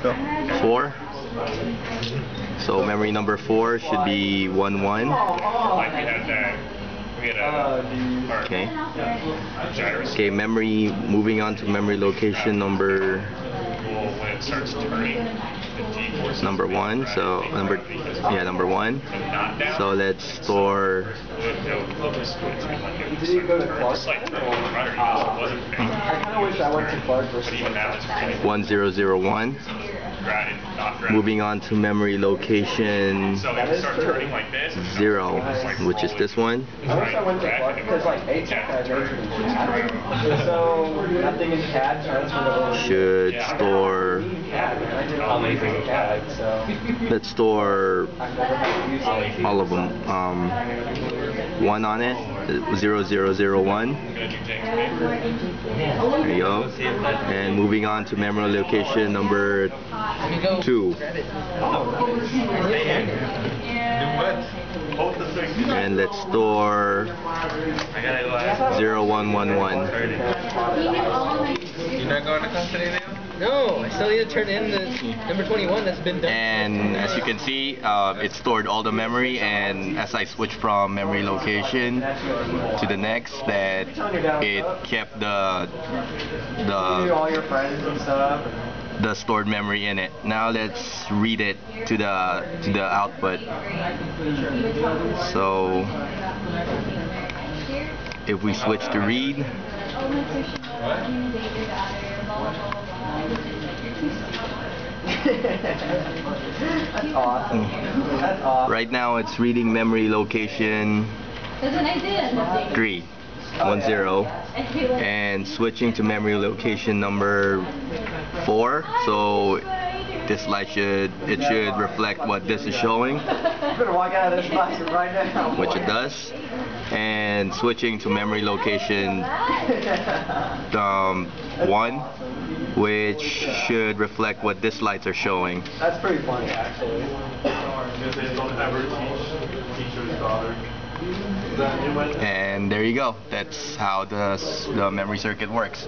Go. 4. So memory number 4 should be 1, 1. Okay. Okay, memory, moving on to memory location number 1. So number 1. So let's store 1001. Moving on to memory location 0, which is this one. Should store, let's store all of them, 1 on it, 0001. There you go. And moving on to memory location number 2. And let's store 0111. You're not going to class today, Leo? No, I still need to turn in the number 21 that's been done. And as you can see, it stored all the memory, and as I switch from memory location to the next, that it kept the stored memory in it. Now let's read it to the output. So if we switch to read, That's awesome. That's awesome. Right now it's reading memory location 3, 10, and switching to memory location number 4. So this light should reflect what this is showing, Better walk out of this class right now. which it does. And switching to memory location 1, which should reflect what this lights are showing. That's pretty funny, actually. And there you go. That's how the memory circuit works.